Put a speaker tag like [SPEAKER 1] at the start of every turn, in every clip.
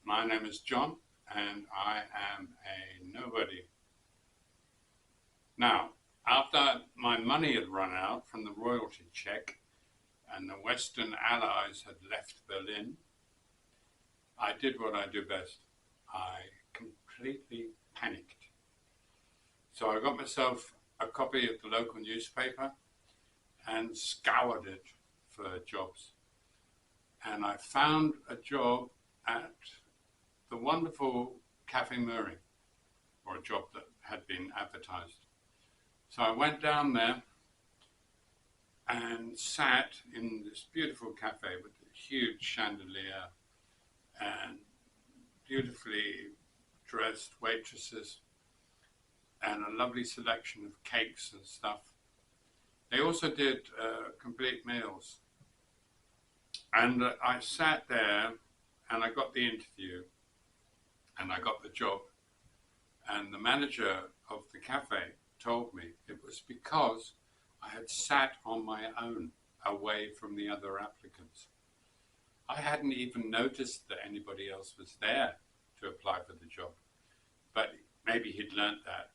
[SPEAKER 1] My name is John, and I am a nobody. Now, after my money had run out from the royalty check and the Western Allies had left Berlin, I did what I do best. I completely panicked. So I got myself a copy of the local newspaper and scoured it for jobs. And I found a job at the wonderful Cafe Murray, or a job that had been advertised. So I went down there and sat in this beautiful cafe with a huge chandelier and beautifully dressed waitresses and a lovely selection of cakes and stuff. They also did complete meals. And I sat there and I got the interview and I got the job. And the manager of the cafe told me it was because I had sat on my own away from the other applicants. I hadn't even noticed that anybody else was there to apply for the job. But maybe he'd learnt that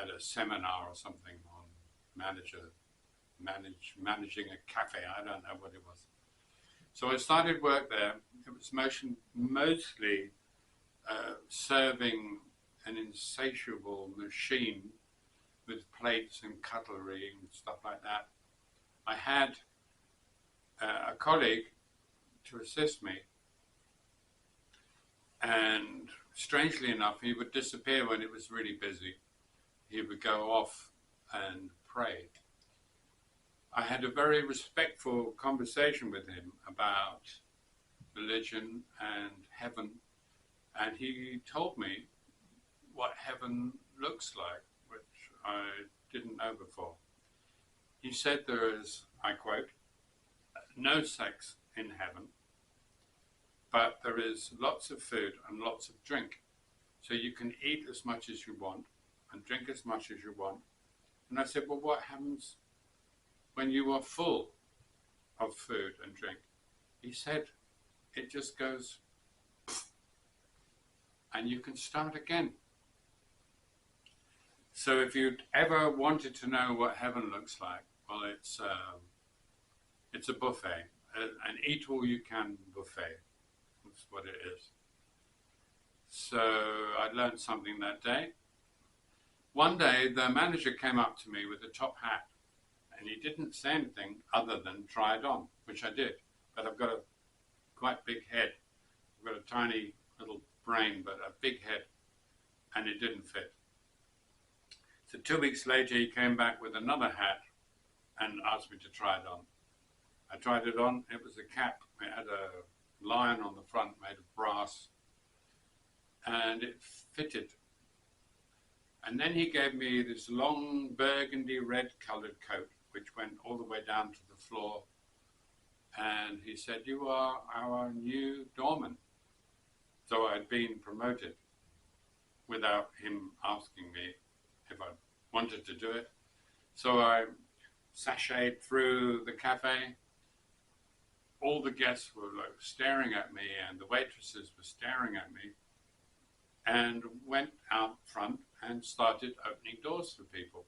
[SPEAKER 1] at a seminar or something on managing a cafe. I don't know what it was. So I started work there. It was mostly serving an insatiable machine with plates and cutlery and stuff like that. I had a colleague to assist me, and strangely enough, he would disappear when it was really busy. He would go off and pray. I had a very respectful conversation with him about religion and heaven, and he told me what heaven looks like, which I didn't know before. He said there is, I quote, no sex in heaven, but there is lots of food and lots of drink. So you can eat as much as you want and drink as much as you want. And I said, well, what happens when you are full of food and drink? He said, it just goes, and you can start again. So if you'd ever wanted to know what heaven looks like, well, it's a buffet, an eat-all-you-can buffet. That's what it is. So I learned something that day. One day, the manager came up to me with a top hat, and he didn't say anything other than try it on, which I did. But I've got a quite big head. I've got a tiny little brain, but a big head, and it didn't fit. So 2 weeks later, he came back with another hat and asked me to try it on. I tried it on. It was a cap. It had a lion on the front made of brass, and it fitted. And then he gave me this long burgundy red colored coat, which went all the way down to the floor. And he said, you are our new doorman. So I'd been promoted without him asking me if I wanted to do it. So I sashayed through the cafe. All the guests were like staring at me, and the waitresses were staring at me, and went out front and started opening doors for people.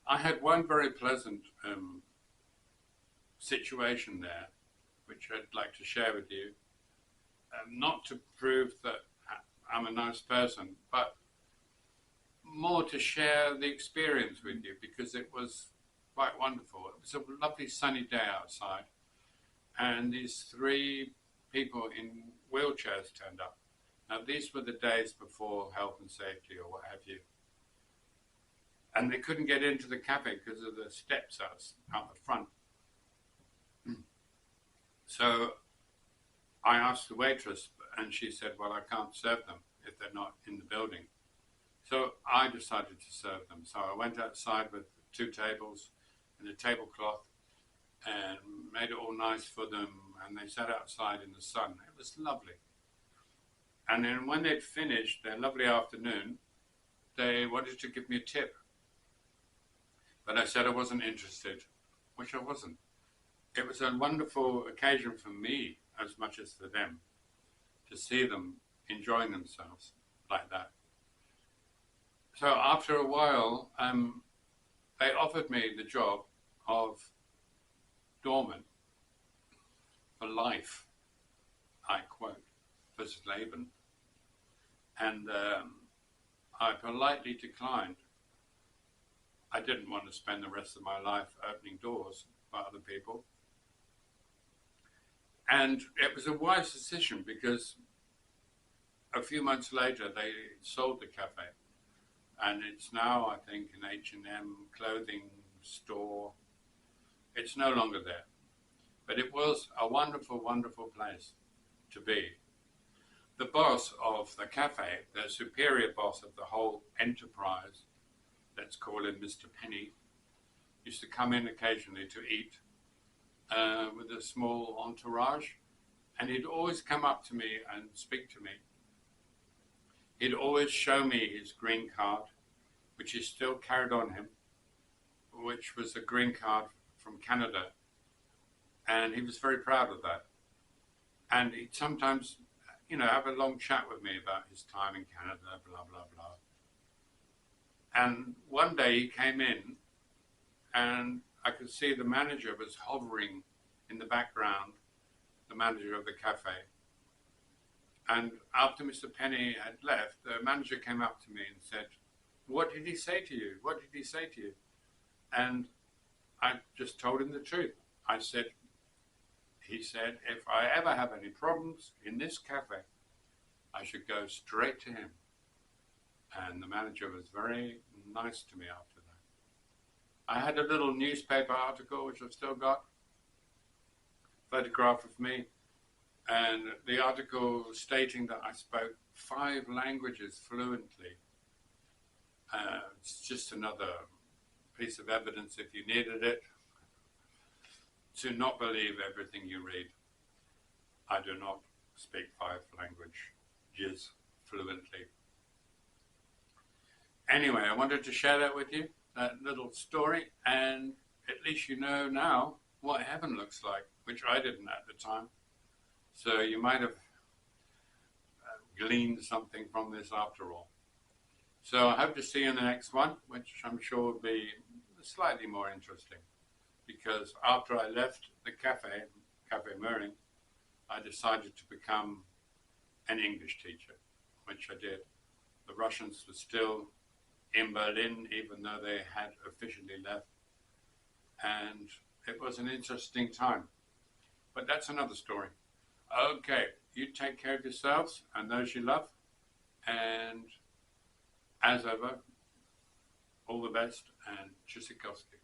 [SPEAKER 1] I had one very pleasant situation there, which I'd like to share with you, not to prove that I'm a nice person, but more to share the experience with you, because it was quite wonderful. It was a lovely sunny day outside, and these three people in wheelchairs turned up. Now, these were the days before health and safety or what have you. And they couldn't get into the cafe because of the steps out the front. So I asked the waitress, and she said, well, I can't serve them if they're not in the building. So I decided to serve them. So I went outside with 2 tables and a tablecloth and made it all nice for them. And they sat outside in the sun. It was lovely. And then when they'd finished their lovely afternoon, they wanted to give me a tip. But I said I wasn't interested, which I wasn't. It was a wonderful occasion for me as much as for them. to see them enjoying themselves like that. So after a while, they offered me the job of doorman for life, I quote, fürs Leben. And I politely declined. I didn't want to spend the rest of my life opening doors for other people. And it was a wise decision because a few months later they sold the cafe. And it's now, I think, an H&M clothing store. It's no longer there. But it was a wonderful, wonderful place to be. The boss of the cafe, the superior boss of the whole enterprise, let's call him Mr. Penny, used to come in occasionally to eat with a small entourage. And he'd always come up to me and speak to me. He'd always show me his green card, which is still carried on him, which was a green card from Canada. And he was very proud of that. And he'd sometimes, have a long chat with me about his time in Canada, blah, blah, blah. And one day he came in and I could see the manager was hovering in the background, the manager of the cafe. And after Mr. Penny had left, the manager came up to me and said, "What did he say to you? What did he say to you?" And I just told him the truth. He said, if I ever have any problems in this cafe, I should go straight to him. And the manager was very nice to me after that. I had a little newspaper article, which I've still got, photograph of me, and the article stating that I spoke 5 languages fluently. It's just another piece of evidence, if you needed it, to not believe everything you read. I do not speak 5 languages fluently. Anyway, I wanted to share that with you, that little story, and at least you know now what heaven looks like, which I didn't at the time. So you might have gleaned something from this after all. So I hope to see you in the next one, which I'm sure will be slightly more interesting. Because after I left the Cafe Möhring, I decided to become an English teacher, which I did. The Russians were still in Berlin, even though they had officially left. And it was an interesting time. But that's another story. Okay, you take care of yourselves and those you love. And as ever, all the best and Tschüssikowski.